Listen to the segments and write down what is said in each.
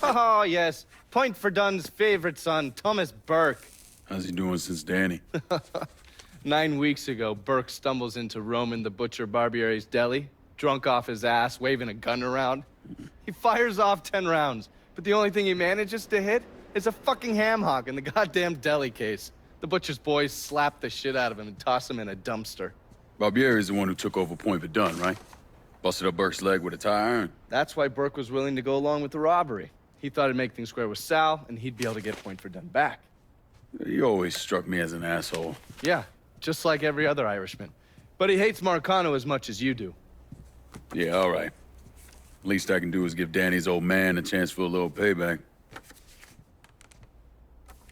Oh, yes. Point for Dunn's favorite son, Thomas Burke. How's he doing since Danny? 9 weeks ago, Burke stumbles into Roman the Butcher Barbiere's deli, drunk off his ass, waving a gun around. He fires off 10 rounds, but the only thing he manages to hit is a fucking ham hock in the goddamn deli case. The butcher's boys slap the shit out of him and toss him in a dumpster. Barbieri is the one who took over Point Verdun, right? Busted up Burke's leg with a tire iron. That's why Burke was willing to go along with the robbery. He thought it'd make things square with Sal, and he'd be able to get Point Verdun back. He always struck me as an asshole. Yeah, just like every other Irishman. But he hates Marcano as much as you do. Yeah, all right. Least I can do is give Danny's old man a chance for a little payback.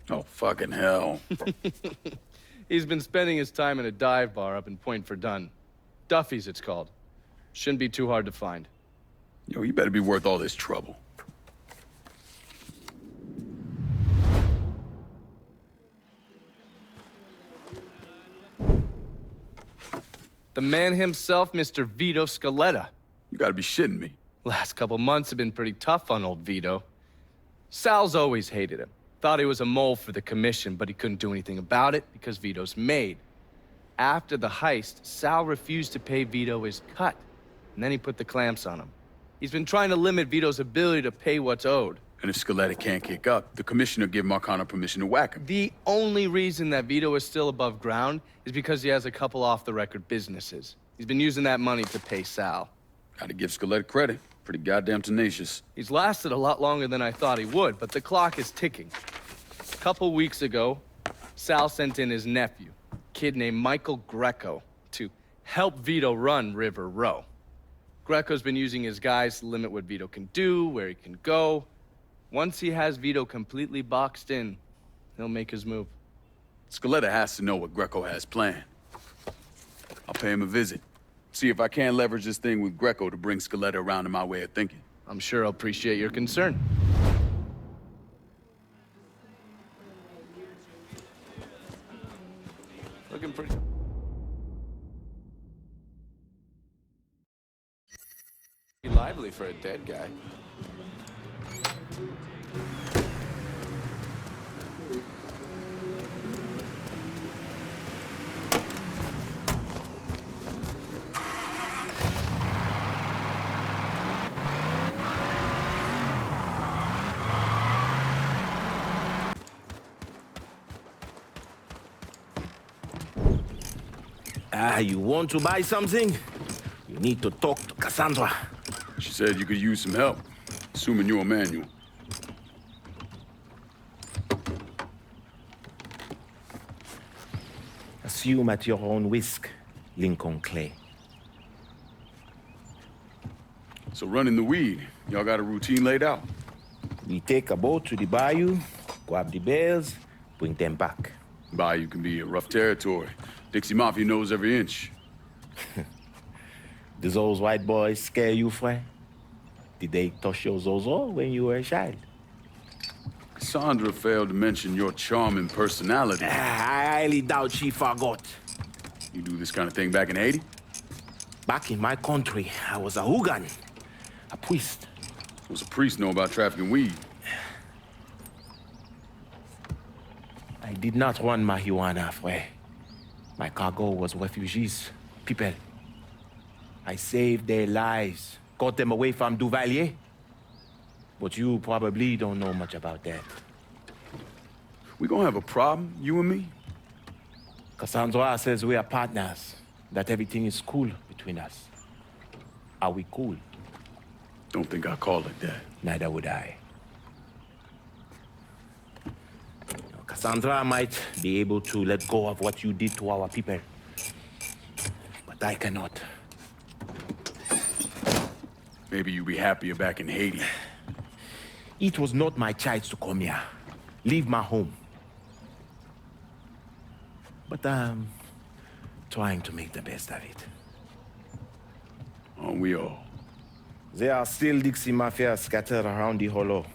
Oh, fucking hell. He's been spending his time in a dive bar up in Point Verdun. Duffy's, it's called. Shouldn't be too hard to find. Yo, you better be worth all this trouble. The man himself, Mr. Vito Scaletta. You gotta be shitting me. Last couple months have been pretty tough on old Vito. Sal's always hated him. Thought he was a mole for the commission, but he couldn't do anything about it because Vito's made. After the heist, Sal refused to pay Vito his cut, and then he put the clamps on him. He's been trying to limit Vito's ability to pay what's owed. And if Scaletta can't kick up, the commissioner give Marcano permission to whack him. The only reason that Vito is still above ground is because he has a couple off-the-record businesses. He's been using that money to pay Sal. Gotta give Scaletta credit. Pretty goddamn tenacious. He's lasted a lot longer than I thought he would, but the clock is ticking. A couple weeks ago, Sal sent in his nephew, a kid named Michael Greco, to help Vito run River Row. Greco's been using his guys to limit what Vito can do, where he can go. Once he has Vito completely boxed in, he'll make his move. Scaletta has to know what Greco has planned. I'll pay him a visit. See if I can't leverage this thing with Greco to bring Scaletta around to my way of thinking. I'm sure he'll appreciate your concern. Looking pretty... lively for a dead guy. You want to buy something? You need to talk to Cassandra. She said you could use some help, assuming you're Emmanuel. Assume at your own risk, Lincoln Clay. So running the weed, y'all got a routine laid out? We take a boat to the bayou, grab the bears, bring them back. Bayou can be a rough territory. Dixie Mafia knows every inch. Do those white boys scare you, friend? Did they touch your zozo when you were a child? Cassandra failed to mention your charming personality. I highly doubt she forgot. You do this kind of thing back in Haiti? Back in my country, I was a hooligan, a priest. What's a priest know about trafficking weed? I did not run marijuana, friend. My cargo was refugees, people. I saved their lives, got them away from Duvalier. But you probably don't know much about that. We gonna have a problem, you and me? Cassandra says we are partners, that everything is cool between us. Are we cool? Don't think I call it that. Neither would I. Cassandra might be able to let go of what you did to our people. But I cannot. Maybe you'd be happier back in Haiti. It was not my choice to come here. Leave my home. But I'm trying to make the best of it. Aren't we all? There are still Dixie Mafia scattered around the hollow.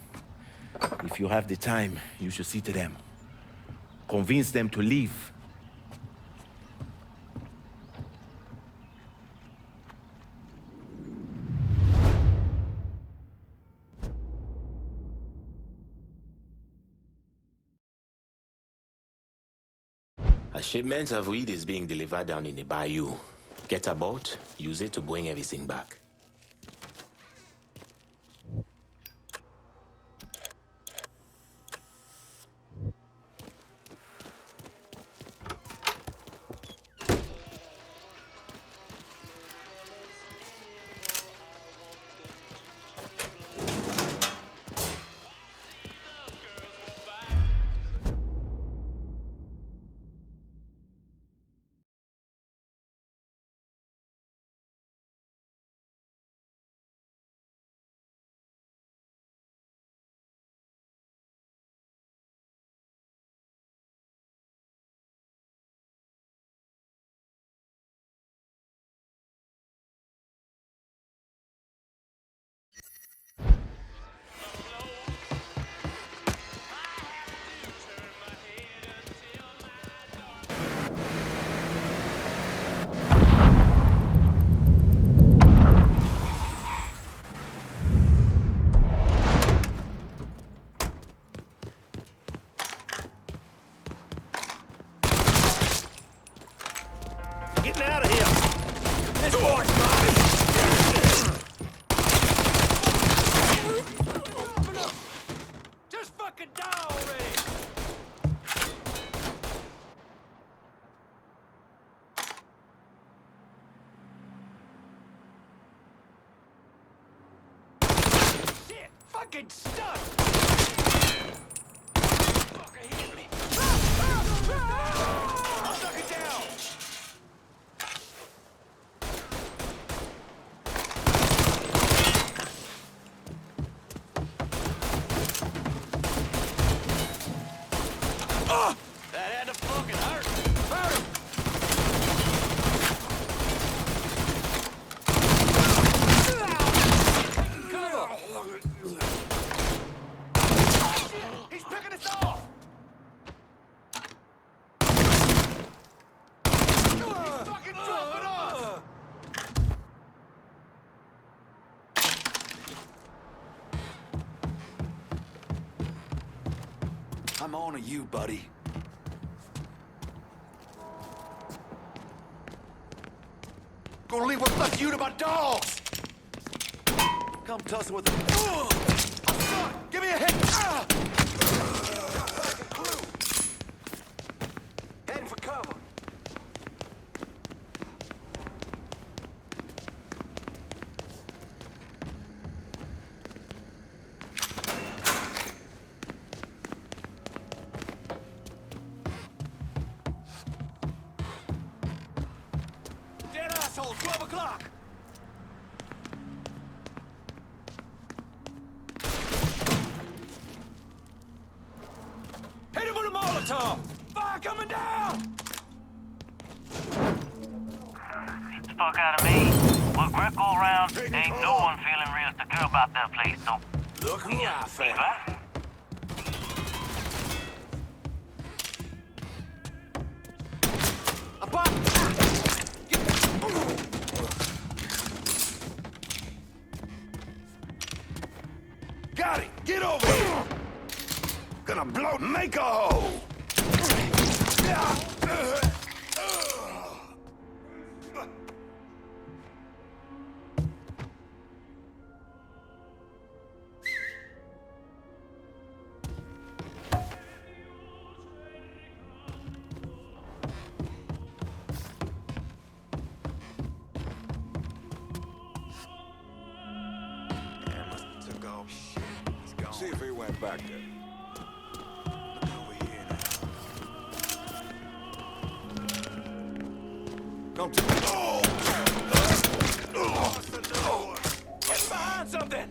If you have the time, you should see to them. Convince them to leave. Shipments of weed is being delivered down in the bayou. Get a boat, use it to bring everything back. Getting out of here! This boy's mine! Just fucking die already! Shit! Fucking stuck! Fucker hit me! I'll suck it down! That had to fucking hurt! Hurt him! He's picking us off! He's fucking dropping us! I'm on to you, buddy. Gonna leave what's left you to my dogs! Come tussle with them. Give me a hit! Heading for cover. Dead asshole, 12 o'clock! Hit him with a Molotov! Fire coming down! Fuck out of me. With Greco around, ain't no one feeling real secure about that place, so... Look who I found. Right? A pop! Got it! Get over here! Gonna blow, make a hole! See if he went back there. Look over here now. Come to me. Get behind something!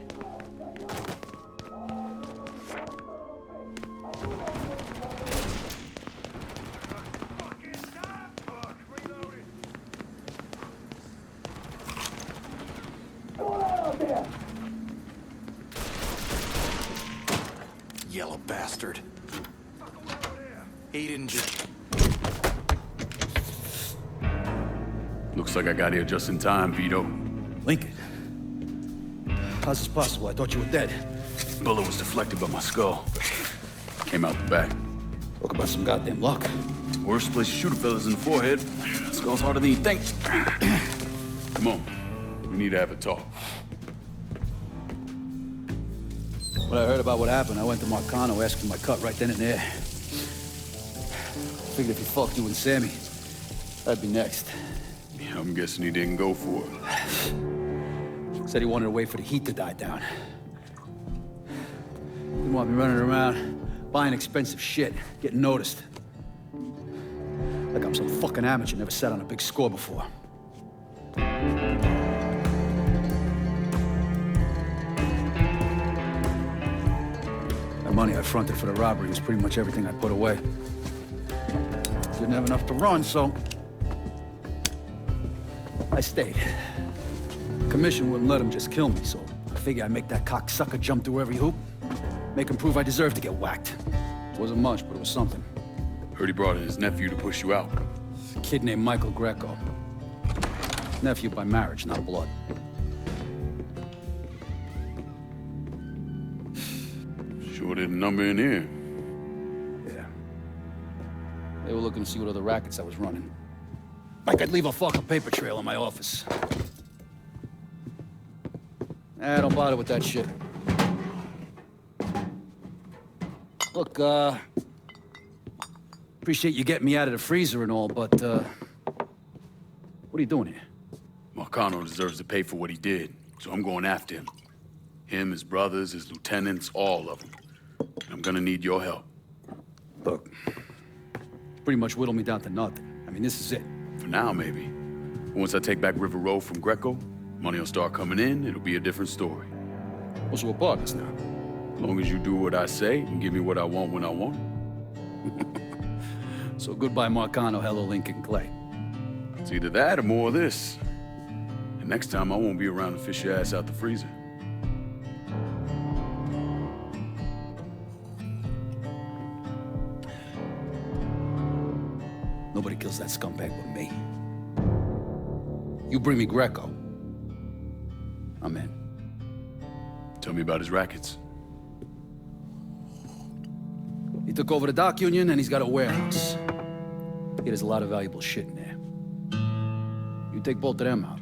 Yellow bastard. He didn't just... Looks like I got here just in time, Vito. Lincoln. How's this possible? I thought you were dead. Bullet was deflected by my skull. Came out the back. Talk about some goddamn luck. Worst place to shoot a fella's in the forehead. Skull's harder than you think. Come on. We need to have a talk. When I heard about what happened, I went to Marcano asking my cut right then and there. Figured if he fucked you and Sammy, I'd be next. Yeah, I'm guessing he didn't go for it. Said he wanted to wait for the heat to die down. Didn't want me running around, buying expensive shit, getting noticed. Like I'm some fucking amateur, never sat on a big score before. The money I fronted for the robbery was pretty much everything I put away. Didn't have enough to run, so I stayed. Commission wouldn't let him just kill me, so I figured I'd make that cocksucker jump through every hoop, make him prove I deserve to get whacked. Wasn't much, but it was something. Heard he brought in his nephew to push you out. A kid named Michael Greco. Nephew by marriage, not blood. Sure did a number in here. Yeah. They were looking to see what other rackets I was running. I could leave a fucking paper trail in my office. Don't bother with that shit. Look, appreciate you getting me out of the freezer and all, but, what are you doing here? Marcano deserves to pay for what he did, so I'm going after him. Him, his brothers, his lieutenants, all of them. And I'm gonna need your help. Look, pretty much whittled me down to nothing. I mean, this is it. For now, maybe. Once I take back River Road from Greco, money will start coming in, it'll be a different story. Well, so we're partners now. As long as you do what I say and give me what I want when I want it. So goodbye, Marcano, hello, Lincoln Clay. It's either that or more of this. And next time, I won't be around to fish your ass out the freezer. Nobody kills that scumbag but me. You bring me Greco, I'm in. Tell me about his rackets. He took over the dock union and he's got a warehouse. There's a lot of valuable shit in there. You take both of them out,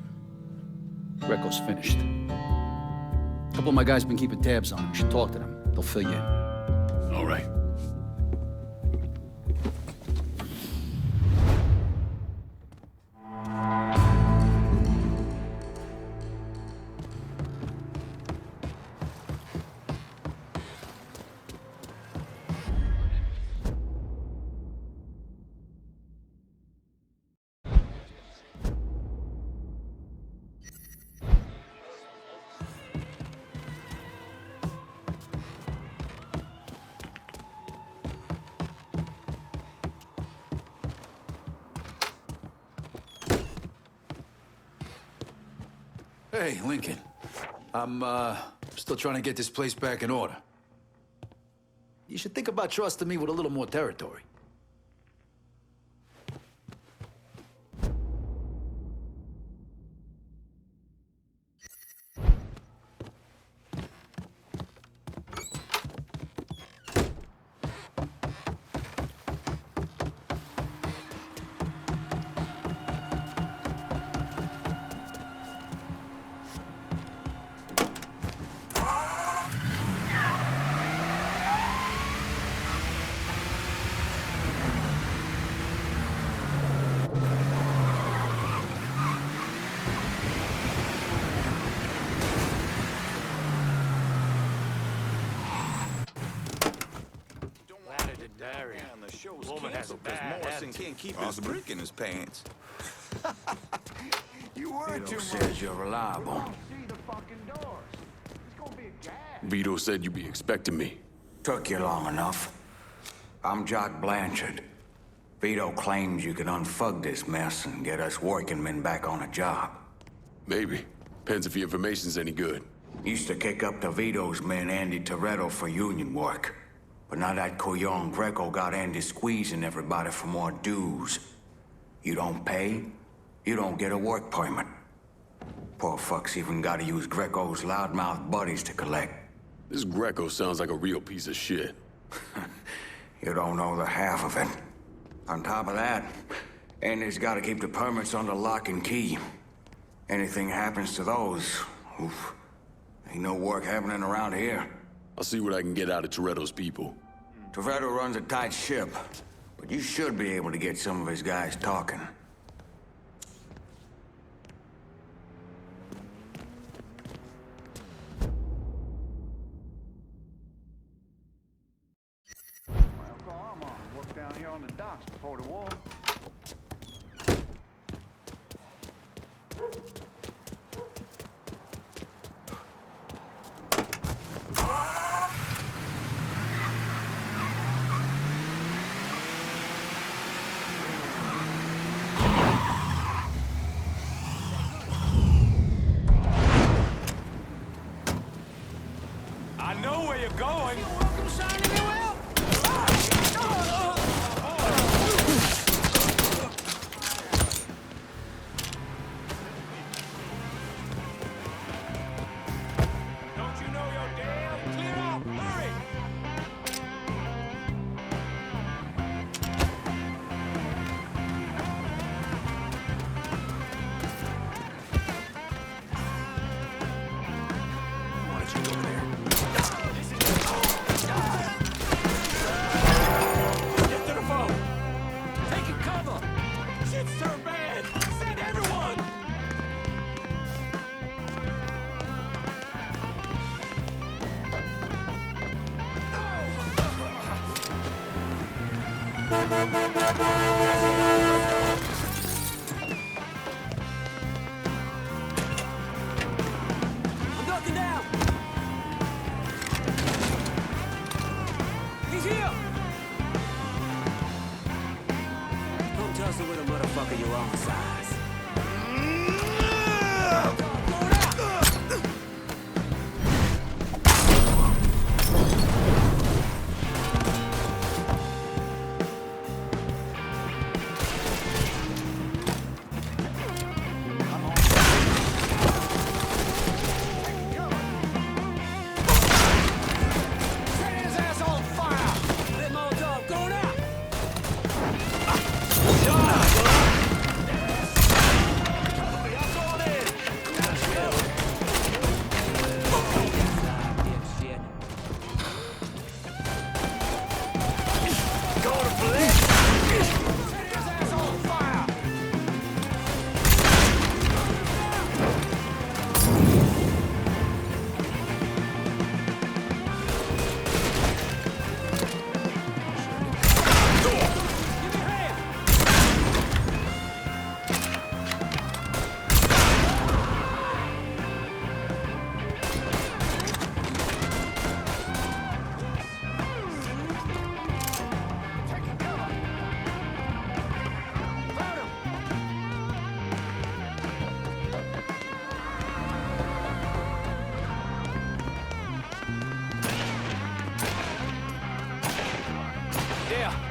Greco's finished. A couple of my guys been keeping tabs on him. You should talk to them. They'll fill you in. All right. Hey, Lincoln. I'm, still trying to get this place back in order. You should think about trusting me with a little more territory. Can't keep his brick in his pants. You were too says you're reliable. Vito said you'd be expecting me. Took you long enough. I'm Jock Blanchard. Vito claims you can unfug this mess and get us working men back on a job. Maybe. Depends if your information's any good. Used to kick up to Vito's men Andy Toretto for union work. But now that Couillon Greco got Andy squeezing everybody for more dues. You don't pay, you don't get a work permit. Poor fuck's even gotta use Greco's loudmouth buddies to collect. This Greco sounds like a real piece of shit. You don't know the half of it. On top of that, Andy's got to keep the permits under lock and key. Anything happens to those, oof, ain't no work happening around here. I'll see what I can get out of Toretto's people. Toretto runs a tight ship, but you should be able to get some of his guys talking. Worked down here on the docks before the war. I know where you're going. Don't you know your dam? Clear up, hurry! Why don't you go over there? Get to the phone! Taking cover! Shit's turned bad! Send everyone! I'm ducking down! He's here! Come tussle with a motherfucker your own size.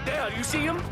There, you see him?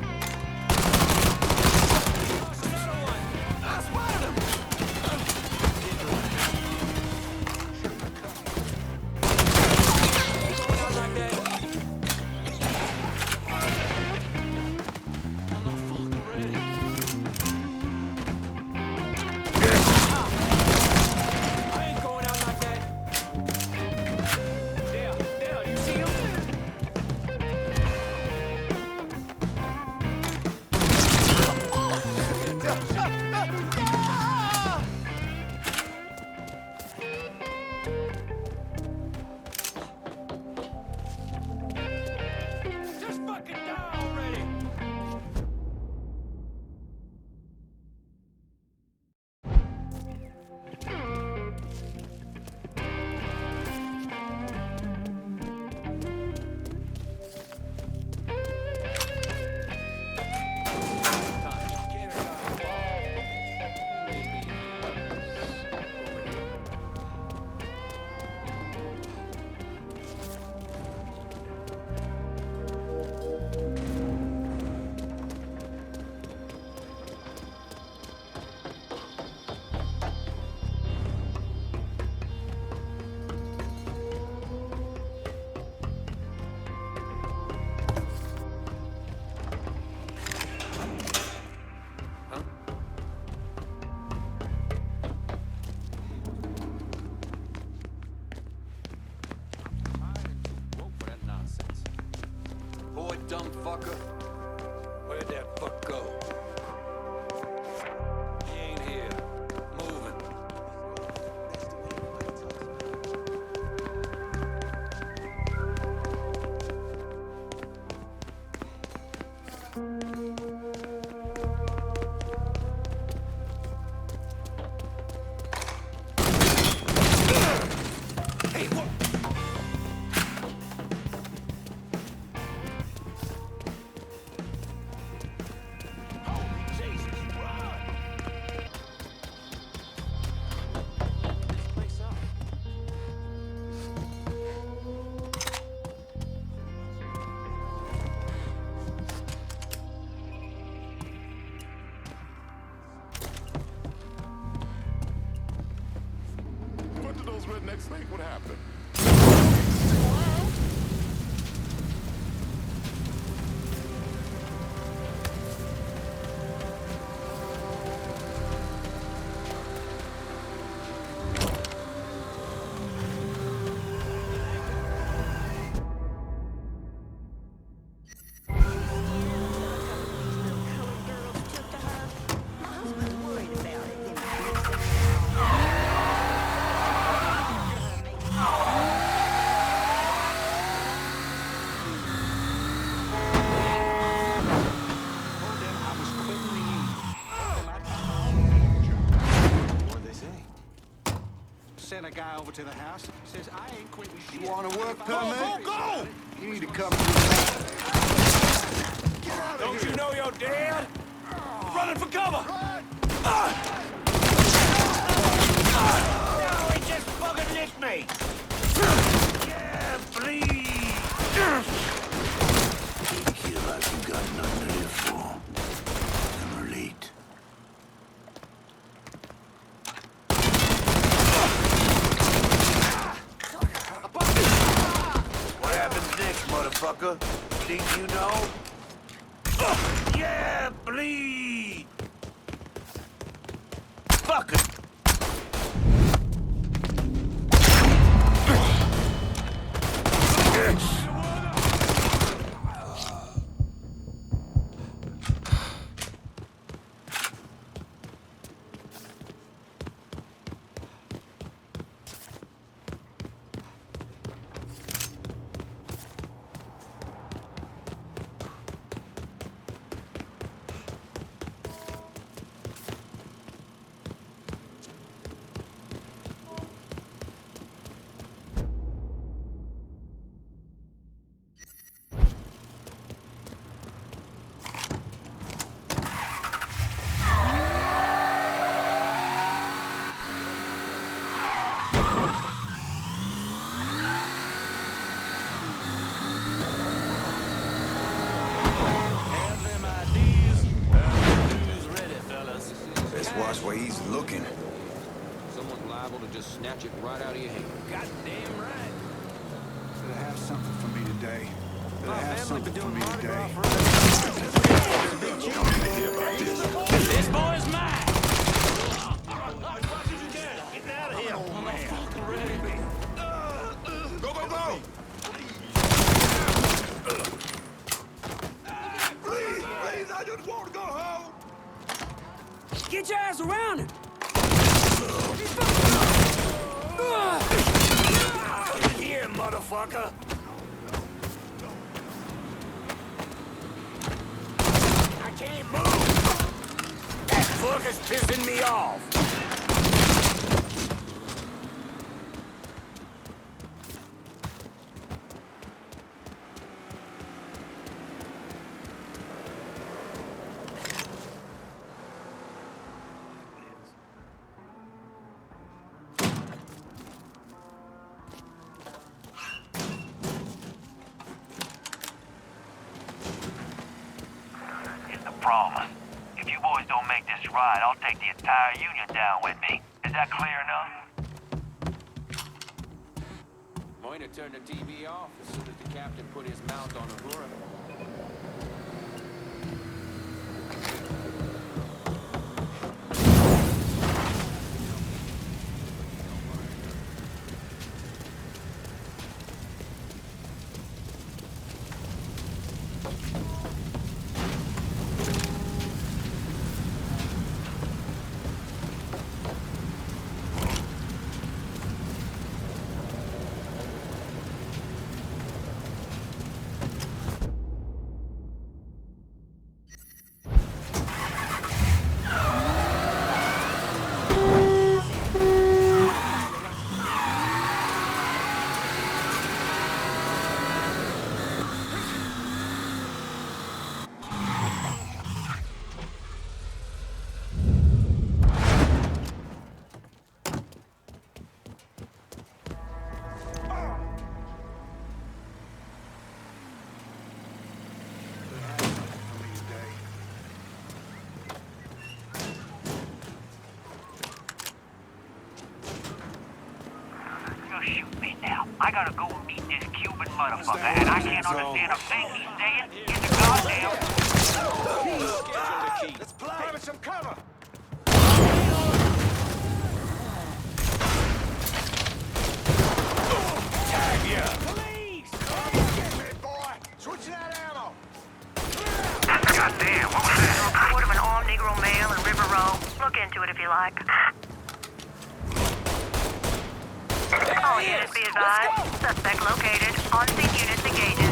motherfucker. Where'd that fuck go? He ain't here. Moving. Hey, what? What did those rednecks think would happen? What'd they say? Sent a guy over to the house. Says I ain't quitting shit. You want a work permit? Go! You need to come through. Don't you know you're dead? Running for cover! No, he just fucking licked me! Yeah, please! Feel like you got nothing to live for. You're late. What happens next, motherfucker? Think you know? Yeah, bleed! Fuck it! Let's watch where he's looking. Someone's liable to just snatch it right out of your hand. Goddamn right. Better have something for me today. Better have something for me today. This boy's mine. Get out of here. Go, go, go. Please, I just want to go home. Get your ass around him! Here, motherfucker! I can't move! That fucker's pissing me off! Promise. If you boys don't make this right, I'll take the entire union down with me. Is that clear enough? Moyna turned the TV off as soon as the captain put his mount on Uhura. I gotta go meet this Cuban motherfucker, and I can't understand a thing he's saying in the goddamn... Let's play. Having some cover. Tag ya! Police! Get me, boy! Switching out ammo! Goddamn, what was that? Report of an armed Negro male in River Row. Look into it if you like. All units be advised. Suspect located. On-scene units engaging.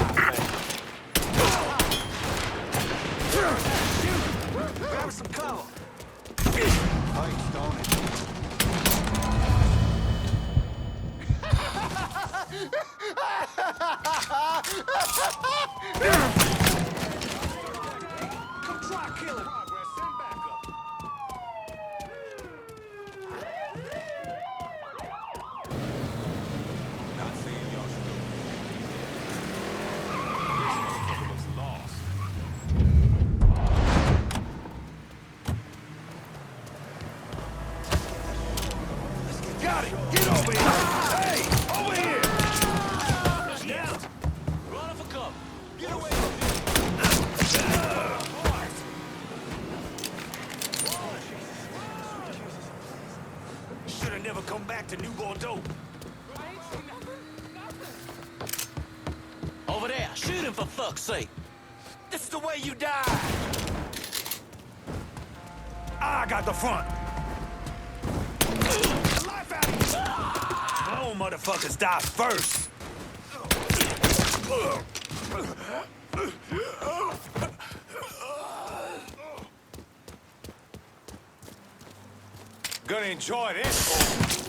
Grab some cover. Thanks, don't it? Come try killing. Progress. Send backup. Not saying y'all should go. This motherfucker looks lost. Got it! Get over here! Hey! Over here! Down! Run for cover! Get away from me! Should have never come back to New Bordeaux. Over there! Shoot him for fuck's sake! This is the way you die! I got the front! Life out of you! No motherfuckers die first! Gonna enjoy this.